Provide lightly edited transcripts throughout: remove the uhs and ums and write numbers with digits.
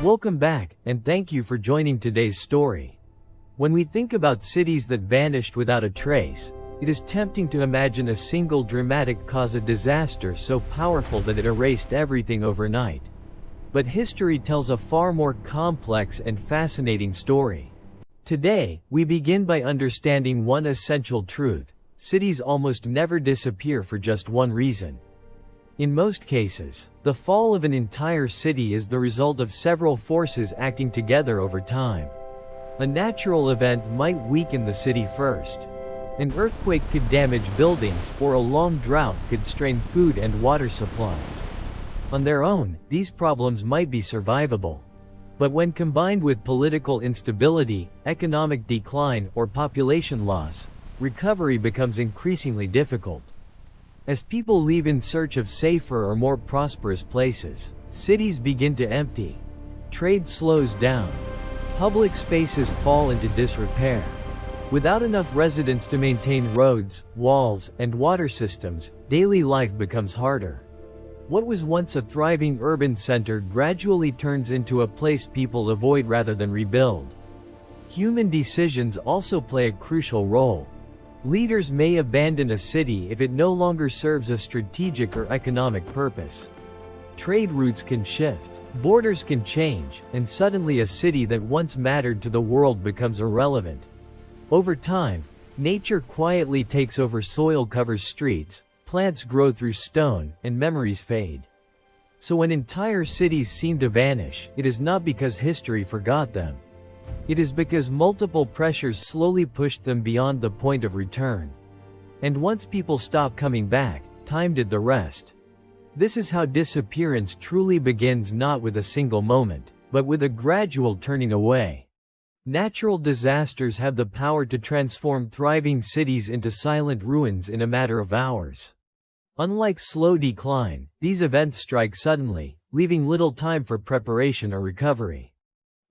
Welcome back, and thank you for joining today's story. When we think about cities that vanished without a trace, it is tempting to imagine a single dramatic cause of disaster so powerful that it erased everything overnight. But history tells a far more complex and fascinating story. Today, we begin by understanding one essential truth: cities almost never disappear for just one reason. In most cases, the fall of an entire city is the result of several forces acting together over time. A natural event might weaken the city first. An earthquake could damage buildings, or a long drought could strain food and water supplies. On their own, these problems might be survivable. But when combined with political instability, economic decline, or population loss, recovery becomes increasingly difficult. As people leave in search of safer or more prosperous places, cities begin to empty. Trade slows down. Public spaces fall into disrepair. Without enough residents to maintain roads, walls, and water systems, daily life becomes harder. What was once a thriving urban center gradually turns into a place people avoid rather than rebuild. Human decisions also play a crucial role. Leaders may abandon a city if it no longer serves a strategic or economic purpose. Trade routes can shift, borders can change, and suddenly a city that once mattered to the world becomes irrelevant. Over time, nature quietly takes over. Soil covers streets, plants grow through stone, and memories fade. So when entire cities seem to vanish, it is not because history forgot them. It is because multiple pressures slowly pushed them beyond the point of return. And once people stopped coming back, time did the rest. This is how disappearance truly begins, not with a single moment, but with a gradual turning away. Natural disasters have the power to transform thriving cities into silent ruins in a matter of hours. Unlike slow decline, these events strike suddenly, leaving little time for preparation or recovery.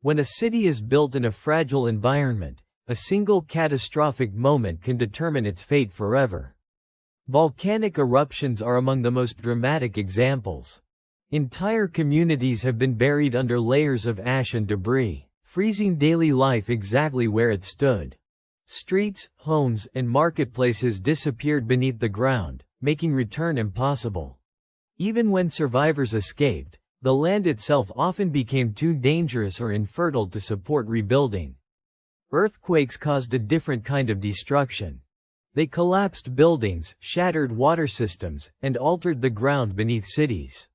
When a city is built in a fragile environment, a single catastrophic moment can determine its fate forever. Volcanic eruptions are among the most dramatic examples. Entire communities have been buried under layers of ash and debris, freezing daily life exactly where it stood. Streets, homes, and marketplaces disappeared beneath the ground, making return impossible. Even when survivors escaped, the land itself often became too dangerous or infertile to support rebuilding. Earthquakes caused a different kind of destruction. They collapsed buildings, shattered water systems, and altered the ground beneath cities.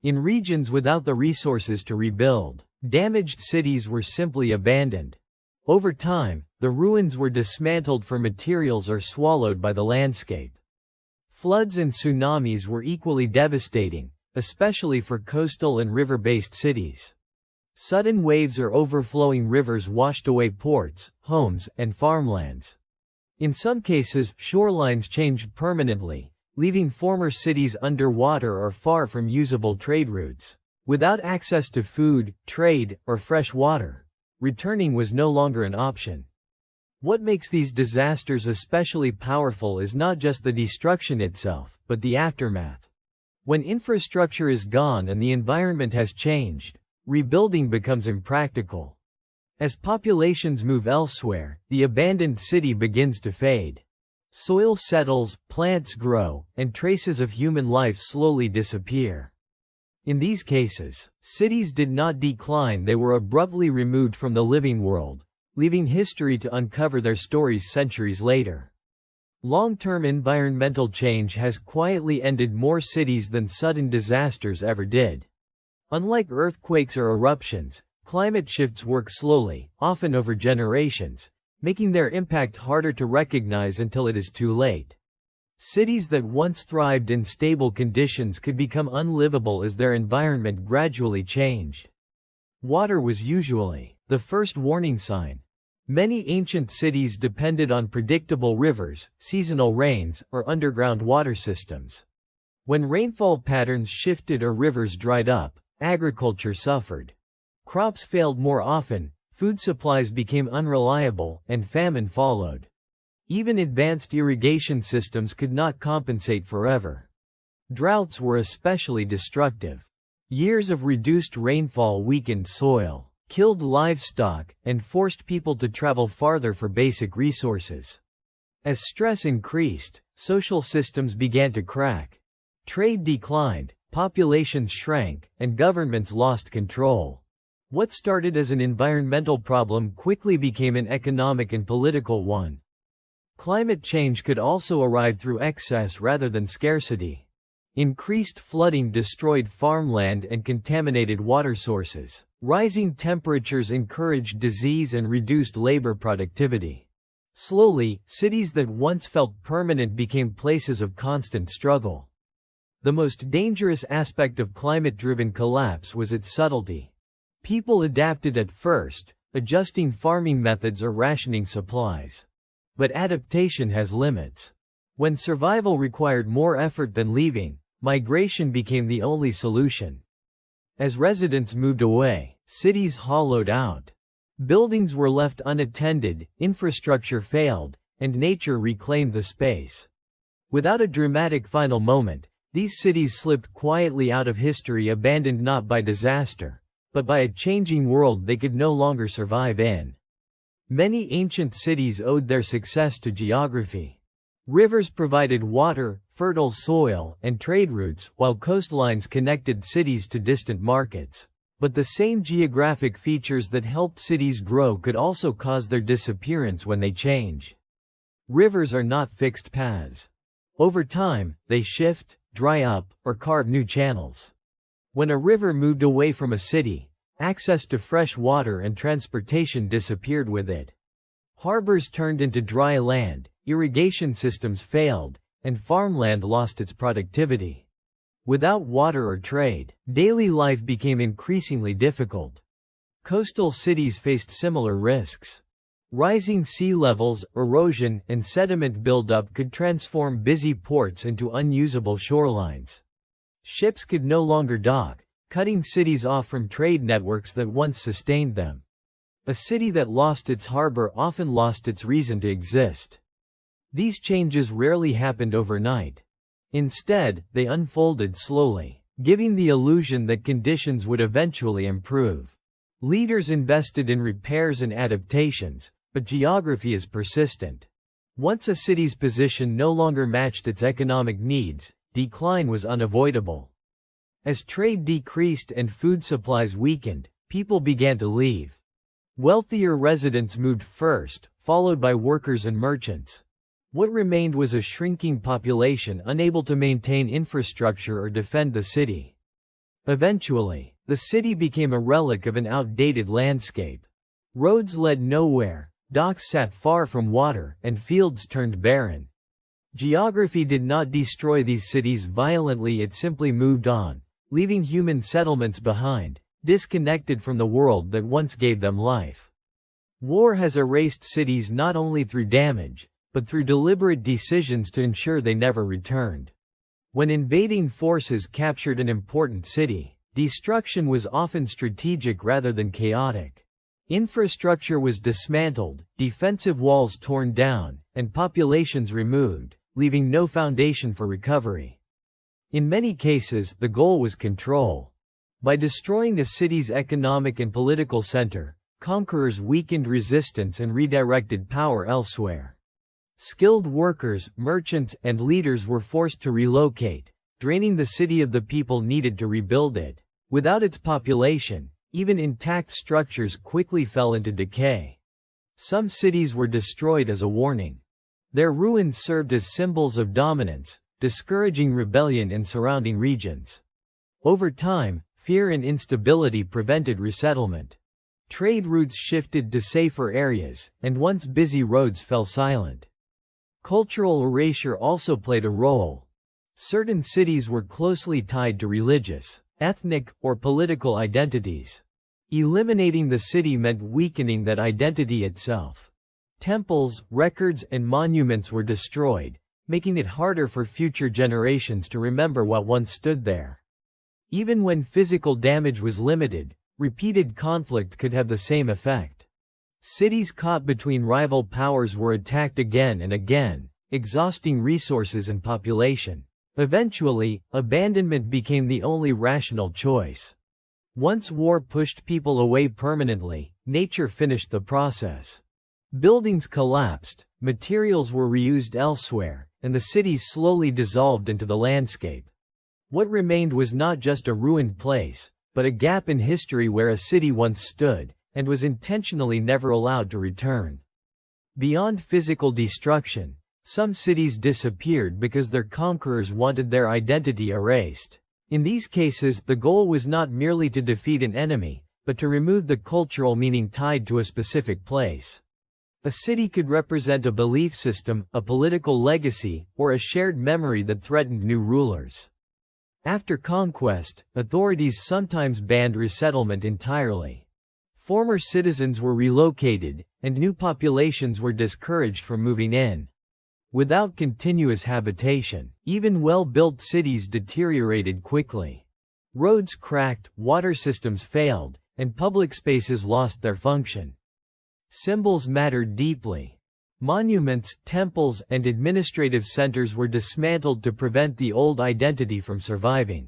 In regions without the resources to rebuild, damaged cities were simply abandoned. Over time, the ruins were dismantled for materials or swallowed by the landscape. Floods and tsunamis were equally devastating, especially for coastal and river-based cities. Sudden waves or overflowing rivers washed away ports, homes, and farmlands. In some cases, shorelines changed permanently, leaving former cities underwater or far from usable trade routes. Without access to food, trade, or fresh water, returning was no longer an option. What makes these disasters especially powerful is not just the destruction itself, but the aftermath. When infrastructure is gone and the environment has changed, rebuilding becomes impractical. As populations move elsewhere, the abandoned city begins to fade. Soil settles, plants grow, and traces of human life slowly disappear. In these cases, cities did not decline, they were abruptly removed from the living world, leaving history to uncover their stories centuries later. Long-term environmental change has quietly ended more cities than sudden disasters ever did. Unlike earthquakes or eruptions, climate shifts work slowly, often over generations, making their impact harder to recognize until it is too late. Cities that once thrived in stable conditions could become unlivable as their environment gradually changed. Water was usually the first warning sign. Many ancient cities depended on predictable rivers, seasonal rains, or underground water systems. When rainfall patterns shifted or rivers dried up, agriculture suffered. Crops failed more often, food supplies became unreliable, and famine followed. Even advanced irrigation systems could not compensate forever. Droughts were especially destructive. Years of reduced rainfall weakened soil, killed livestock, and forced people to travel farther for basic resources. As stress increased, social systems began to crack. Trade declined, populations shrank, and governments lost control. What started as an environmental problem quickly became an economic and political one. Climate change could also arrive through excess rather than scarcity. Increased flooding destroyed farmland and contaminated water sources. Rising temperatures encouraged disease and reduced labor productivity. Slowly, cities that once felt permanent became places of constant struggle. The most dangerous aspect of climate-driven collapse was its subtlety. People adapted at first, adjusting farming methods or rationing supplies. But adaptation has limits. When survival required more effort than leaving, migration became the only solution. As residents moved away, cities hollowed out. Buildings were left unattended, infrastructure failed, and nature reclaimed the space. Without a dramatic final moment, these cities slipped quietly out of history, abandoned not by disaster, but by a changing world they could no longer survive in. Many ancient cities owed their success to geography. Rivers provided water, fertile soil, and trade routes, while coastlines connected cities to distant markets. But the same geographic features that helped cities grow could also cause their disappearance when they change. Rivers are not fixed paths. Over time, they shift, dry up, or carve new channels. When a river moved away from a city, access to fresh water and transportation disappeared with it. Harbors turned into dry land, irrigation systems failed, and farmland lost its productivity. Without water or trade, daily life became increasingly difficult. Coastal cities faced similar risks. Rising sea levels, erosion, and sediment buildup could transform busy ports into unusable shorelines. Ships could no longer dock, cutting cities off from trade networks that once sustained them. A city that lost its harbor often lost its reason to exist. These changes rarely happened overnight. Instead, they unfolded slowly, giving the illusion that conditions would eventually improve. Leaders invested in repairs and adaptations, but geography is persistent. Once a city's position no longer matched its economic needs, decline was unavoidable. As trade decreased and food supplies weakened, people began to leave. Wealthier residents moved first, followed by workers and merchants. What remained was a shrinking population unable to maintain infrastructure or defend the city. Eventually, the city became a relic of an outdated landscape. Roads led nowhere, docks sat far from water, and fields turned barren. Geography did not destroy these cities violently, it simply moved on, leaving human settlements behind, disconnected from the world that once gave them life. War has erased cities not only through damage, but through deliberate decisions to ensure they never returned. When invading forces captured an important city, destruction was often strategic rather than chaotic. Infrastructure was dismantled, defensive walls torn down, and populations removed, leaving no foundation for recovery. In many cases, the goal was control. By destroying a city's economic and political center, conquerors weakened resistance and redirected power elsewhere. Skilled workers, merchants, and leaders were forced to relocate, draining the city of the people needed to rebuild it. Without its population, even intact structures quickly fell into decay. Some cities were destroyed as a warning. Their ruins served as symbols of dominance, discouraging rebellion in surrounding regions. Over time, fear and instability prevented resettlement. Trade routes shifted to safer areas, and once busy roads fell silent. Cultural erasure also played a role. Certain cities were closely tied to religious, ethnic, or political identities. Eliminating the city meant weakening that identity itself. Temples, records, and monuments were destroyed, making it harder for future generations to remember what once stood there. Even when physical damage was limited, repeated conflict could have the same effect. Cities caught between rival powers were attacked again and again, exhausting resources and population. Eventually, abandonment became the only rational choice. Once war pushed people away permanently, nature finished the process. Buildings collapsed, materials were reused elsewhere, and the cities slowly dissolved into the landscape. What remained was not just a ruined place, but a gap in history where a city once stood, and was intentionally never allowed to return. Beyond physical destruction, some cities disappeared because their conquerors wanted their identity erased. In these cases, the goal was not merely to defeat an enemy, but to remove the cultural meaning tied to a specific place. A city could represent a belief system, a political legacy, or a shared memory that threatened new rulers. After conquest, authorities sometimes banned resettlement entirely. Former citizens were relocated, and new populations were discouraged from moving in. Without continuous habitation, even well-built cities deteriorated quickly. Roads cracked, water systems failed, and public spaces lost their function. Symbols mattered deeply. Monuments, temples, and administrative centers were dismantled to prevent the old identity from surviving.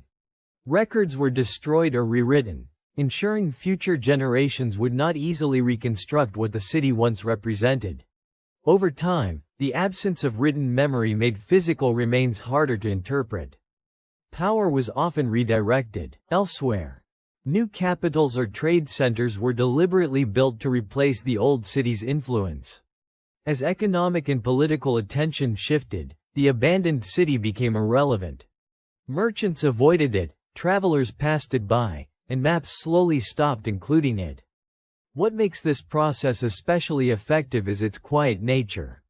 Records were destroyed or rewritten, ensuring future generations would not easily reconstruct what the city once represented. Over time, the absence of written memory made physical remains harder to interpret. Power was often redirected elsewhere. New capitals or trade centers were deliberately built to replace the old city's influence. As economic and political attention shifted, the abandoned city became irrelevant. Merchants avoided it, travelers passed it by, and maps slowly stopped including it. What makes this process especially effective is its quiet nature.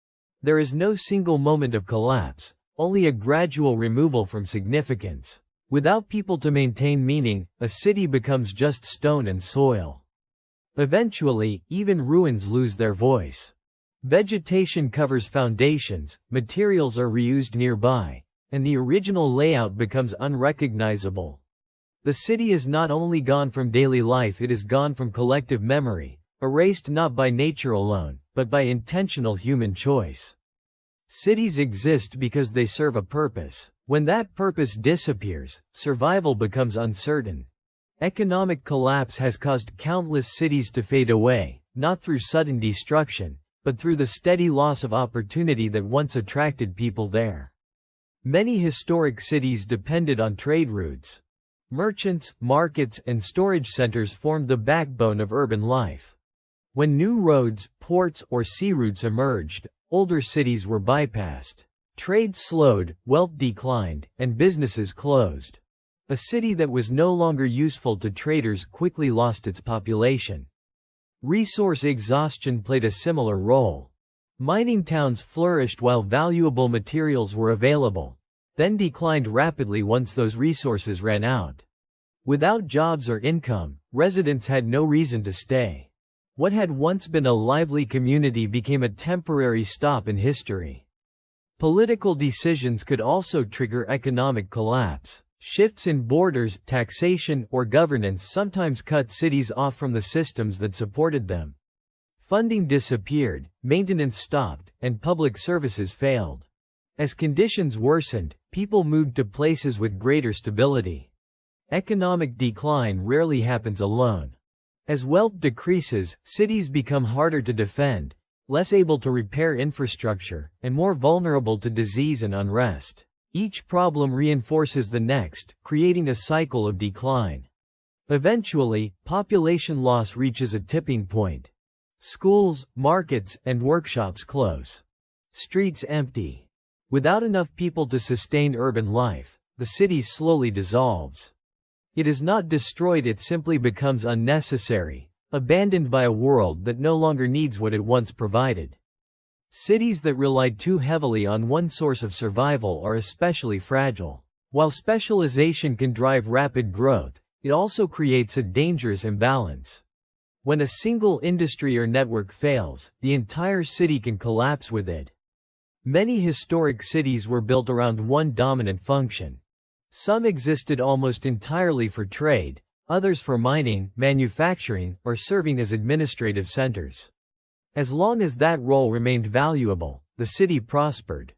There is no single moment of collapse, only a gradual removal from significance. Without people to maintain meaning, a city becomes just stone and soil. Eventually, even ruins lose their voice. Vegetation covers foundations, materials are reused nearby, and the original layout becomes unrecognizable. The city is not only gone from daily life, it is gone from collective memory, erased not by nature alone, but by intentional human choice. Cities exist because they serve a purpose. When that purpose disappears, survival becomes uncertain. Economic collapse has caused countless cities to fade away, not through sudden destruction, but through the steady loss of opportunity that once attracted people there. Many historic cities depended on trade routes. Merchants, markets, and storage centers formed the backbone of urban life. When new roads, ports, or sea routes emerged, older cities were bypassed. Trade slowed, wealth declined, and businesses closed. A city that was no longer useful to traders quickly lost its population. Resource exhaustion played a similar role. Mining towns flourished while valuable materials were available, then declined rapidly once those resources ran out. Without jobs or income, residents had no reason to stay. What had once been a lively community became a temporary stop in history. Political decisions could also trigger economic collapse. Shifts in borders, taxation, or governance sometimes cut cities off from the systems that supported them. Funding disappeared, maintenance stopped, and public services failed. As conditions worsened, people moved to places with greater stability. Economic decline rarely happens alone. As wealth decreases, cities become harder to defend, less able to repair infrastructure, and more vulnerable to disease and unrest. Each problem reinforces the next, creating a cycle of decline. Eventually, population loss reaches a tipping point. Schools, markets, and workshops close. Streets empty. Without enough people to sustain urban life, the city slowly dissolves. It is not destroyed, it simply becomes unnecessary, abandoned by a world that no longer needs what it once provided. Cities that rely too heavily on one source of survival are especially fragile. While specialization can drive rapid growth, it also creates a dangerous imbalance. When a single industry or network fails, the entire city can collapse with it. Many historic cities were built around one dominant function. Some existed almost entirely for trade, others for mining, manufacturing, or serving as administrative centers. As long as that role remained valuable, the city prospered.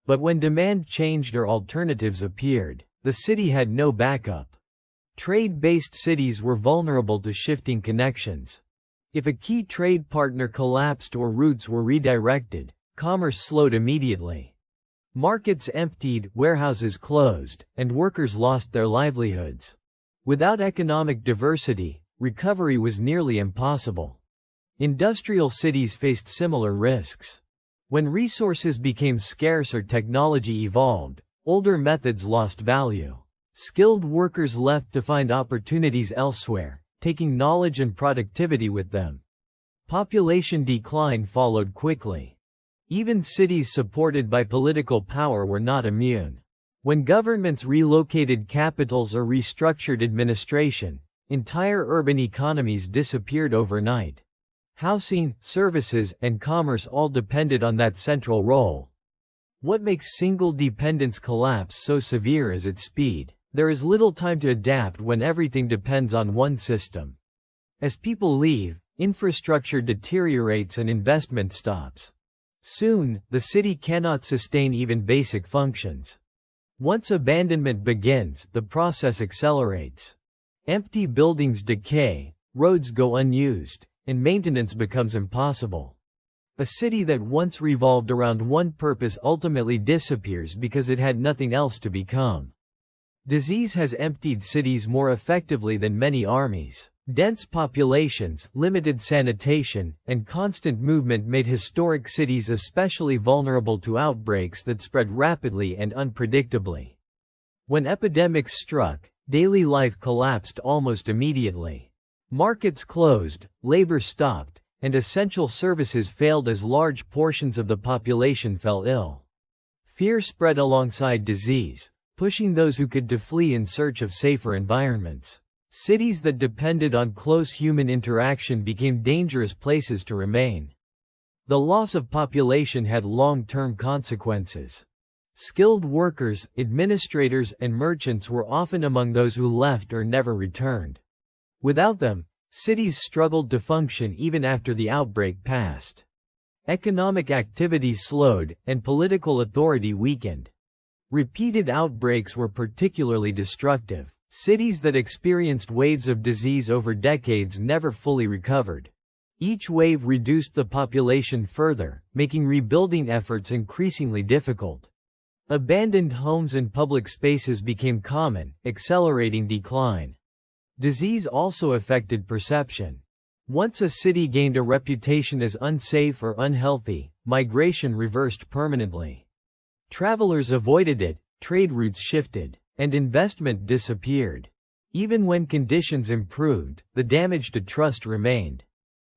But when demand changed or alternatives appeared, the city had no backup. Trade-based cities were vulnerable to shifting connections. If a key trade partner collapsed or routes were redirected, commerce slowed immediately. Markets emptied, warehouses closed, and workers lost their livelihoods. Without economic diversity, recovery was nearly impossible. Industrial cities faced similar risks. When resources became scarce or technology evolved, older methods lost value. Skilled workers left to find opportunities elsewhere, taking knowledge and productivity with them. Population decline followed quickly. Even cities supported by political power were not immune. When governments relocated capitals or restructured administration, entire urban economies disappeared overnight. Housing, services, and commerce all depended on that central role. What makes single dependence collapse so severe is its speed. There is little time to adapt when everything depends on one system. As people leave, infrastructure deteriorates and investment stops. Soon, the city cannot sustain even basic functions. Once abandonment begins, the process accelerates. Empty buildings decay, roads go unused, and maintenance becomes impossible. A city that once revolved around one purpose ultimately disappears because it had nothing else to become. Disease has emptied cities more effectively than many armies. Dense populations, limited sanitation, and constant movement made historic cities especially vulnerable to outbreaks that spread rapidly and unpredictably. When epidemics struck, daily life collapsed almost immediately. Markets closed, labor stopped, and essential services failed as large portions of the population fell ill. Fear spread alongside disease, pushing those who could to flee in search of safer environments. Cities that depended on close human interaction became dangerous places to remain. The loss of population had long-term consequences. Skilled workers, administrators, and merchants were often among those who left or never returned. Without them, cities struggled to function even after the outbreak passed. Economic activity slowed, and political authority weakened. Repeated outbreaks were particularly destructive. Cities that experienced waves of disease over decades never fully recovered. Each wave reduced the population further, making rebuilding efforts increasingly difficult. Abandoned homes and public spaces became common, accelerating decline. Disease also affected perception. Once a city gained a reputation as unsafe or unhealthy, migration reversed permanently. Travelers avoided it, trade routes shifted, and investment disappeared. Even when conditions improved, the damage to trust remained.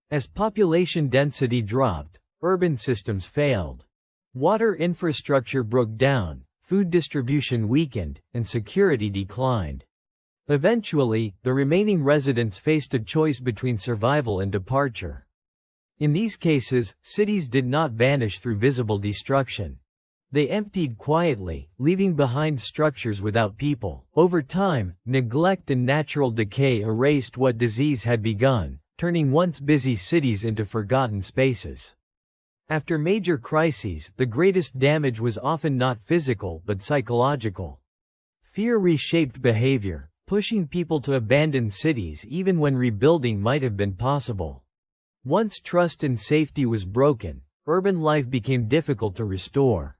As population density dropped, urban systems failed. Water infrastructure broke down, food distribution weakened, and security declined. Eventually, the remaining residents faced a choice between survival and departure. In these cases, cities did not vanish through visible destruction. They emptied quietly, leaving behind structures without people. Over time, neglect and natural decay erased what disease had begun, turning once busy cities into forgotten spaces. After major crises, the greatest damage was often not physical but psychological. Fear reshaped behavior, pushing people to abandon cities even when rebuilding might have been possible. Once trust and safety was broken, urban life became difficult to restore.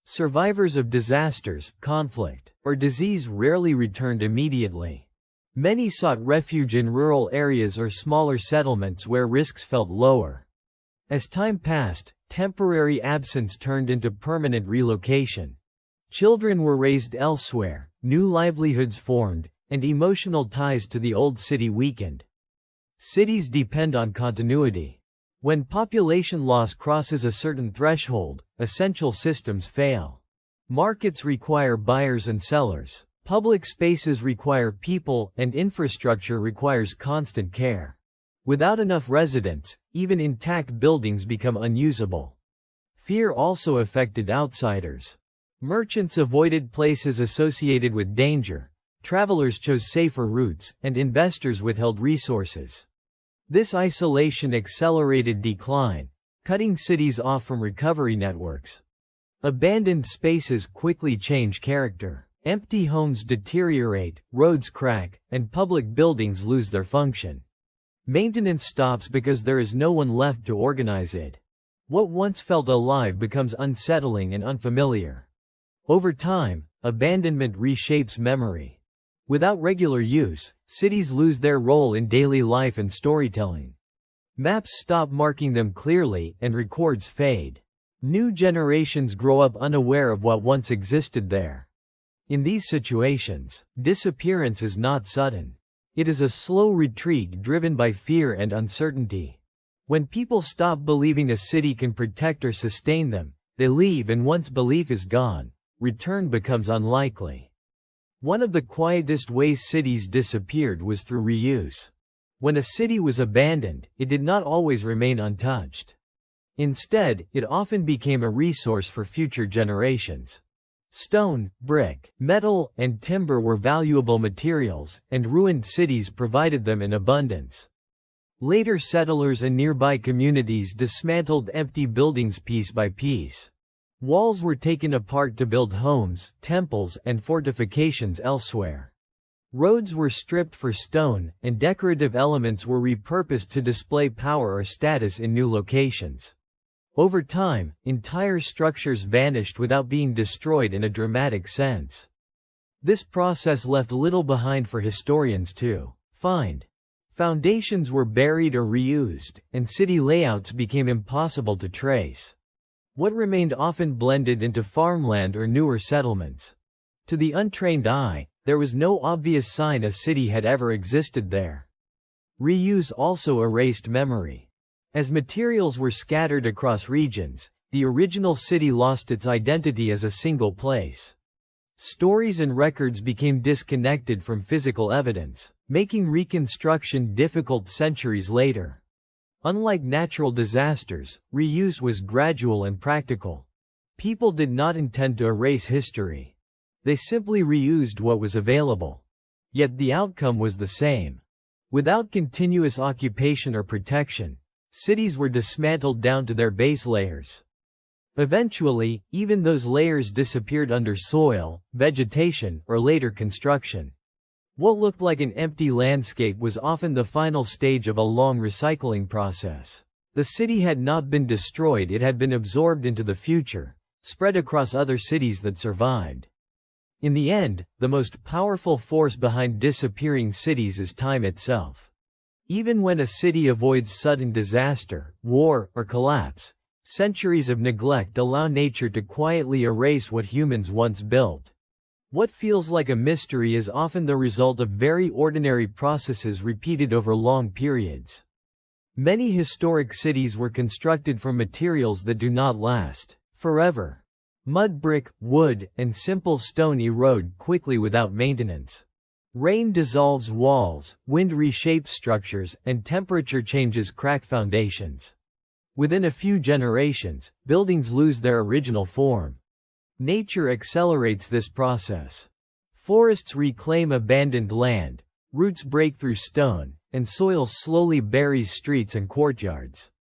Survivors of disasters, conflict, or disease rarely returned immediately. Many sought refuge in rural areas or smaller settlements where risks felt lower. As time passed, temporary absence turned into permanent relocation. Children were raised elsewhere, new livelihoods formed, and emotional ties to the old city weakened. Cities depend on continuity. When population loss crosses a certain threshold, essential systems fail. Markets require buyers and sellers. Public spaces require people, and infrastructure requires constant care. Without enough residents, even intact buildings become unusable. Fear also affected outsiders. Merchants avoided places associated with danger. Travelers chose safer routes, and investors withheld resources. This isolation accelerated decline, cutting cities off from recovery networks. Abandoned spaces quickly change character. Empty homes deteriorate, roads crack, and public buildings lose their function. Maintenance stops because there is no one left to organize it. What once felt alive becomes unsettling and unfamiliar. Over time, abandonment reshapes memory. Without regular use, cities lose their role in daily life and storytelling. Maps stop marking them clearly, and records fade. New generations grow up unaware of what once existed there. In these situations, disappearance is not sudden. It is a slow retreat driven by fear and uncertainty. When people stop believing a city can protect or sustain them, they leave, and once belief is gone, return becomes unlikely. One of the quietest ways cities disappeared was through reuse. When a city was abandoned, it did not always remain untouched. Instead, it often became a resource for future generations. Stone, brick, metal, and timber were valuable materials, and ruined cities provided them in abundance. Later settlers and nearby communities dismantled empty buildings piece by piece. Walls were taken apart to build homes, temples, and fortifications elsewhere. Roads were stripped for stone, and decorative elements were repurposed to display power or status in new locations. Over time, entire structures vanished without being destroyed in a dramatic sense. This process left little behind for historians to find. Foundations were buried or reused, and city layouts became impossible to trace. What remained often blended into farmland or newer settlements. To the untrained eye, there was no obvious sign a city had ever existed there. Reuse also erased memory. As materials were scattered across regions, the original city lost its identity as a single place. Stories and records became disconnected from physical evidence, making reconstruction difficult centuries later. Unlike natural disasters, reuse was gradual and practical. People did not intend to erase history. They simply reused what was available. Yet the outcome was the same. Without continuous occupation or protection, cities were dismantled down to their base layers. Eventually, even those layers disappeared under soil, vegetation, or later construction. What looked like an empty landscape was often the final stage of a long recycling process. The city had not been destroyed, it had been absorbed into the future, spread across other cities that survived. In the end, the most powerful force behind disappearing cities is time itself. Even when a city avoids sudden disaster, war, or collapse, centuries of neglect allow nature to quietly erase what humans once built. What feels like a mystery is often the result of very ordinary processes repeated over long periods. Many historic cities were constructed from materials that do not last forever. Mud brick, wood, and simple stone erode quickly without maintenance. Rain dissolves walls, wind reshapes structures, and temperature changes crack foundations. Within a few generations, buildings lose their original form. Nature accelerates this process. Forests reclaim abandoned land, roots break through stone, and soil slowly buries streets and courtyards.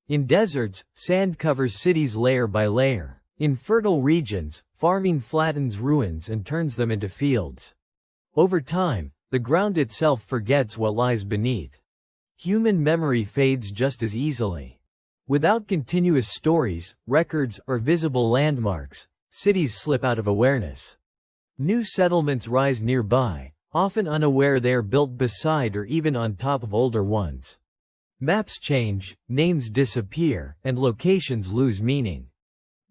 In deserts, sand covers cities layer by layer. In fertile regions, farming flattens ruins and turns them into fields. Over time, the ground itself forgets what lies beneath. Human memory fades just as easily. Without continuous stories, records, or visible landmarks, cities slip out of awareness. New settlements rise nearby, often unaware they are built beside or even on top of older ones. Maps change, names disappear, and locations lose meaning.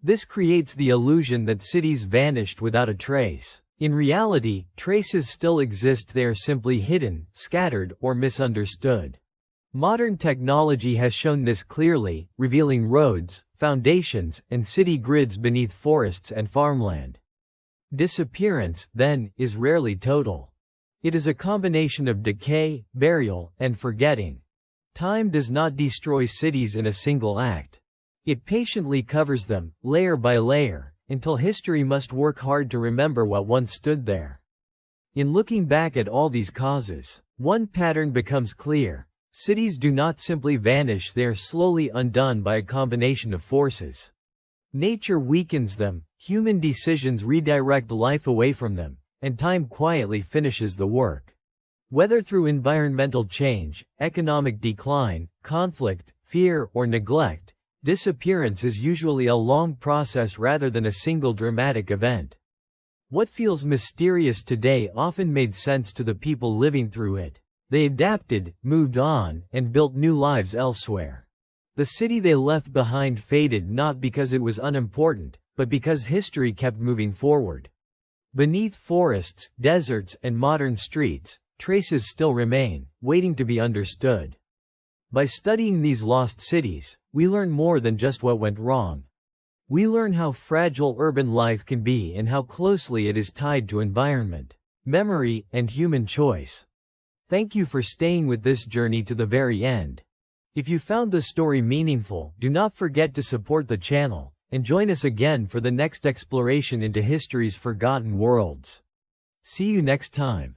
This creates the illusion that cities vanished without a trace. In reality, traces still exist, they are simply hidden, scattered, or misunderstood. Modern technology has shown this clearly, revealing roads, foundations, and city grids beneath forests and farmland. Disappearance, then, is rarely total. It is a combination of decay, burial, and forgetting. Time does not destroy cities in a single act. It patiently covers them, layer by layer, until history must work hard to remember what once stood there. In looking back at all these causes, one pattern becomes clear. Cities do not simply vanish, they are slowly undone by a combination of forces. Nature weakens them, human decisions redirect life away from them, and time quietly finishes the work. Whether through environmental change, economic decline, conflict, fear, or neglect, disappearance is usually a long process rather than a single dramatic event. What feels mysterious today often made sense to the people living through it. They adapted, moved on, and built new lives elsewhere. The city they left behind faded not because it was unimportant, but because history kept moving forward. Beneath forests, deserts, and modern streets, traces still remain, waiting to be understood. By studying these lost cities, we learn more than just what went wrong. We learn how fragile urban life can be and how closely it is tied to environment, memory, and human choice. Thank you for staying with this journey to the very end. If you found the story meaningful, do not forget to support the channel, and join us again for the next exploration into history's forgotten worlds. See you next time.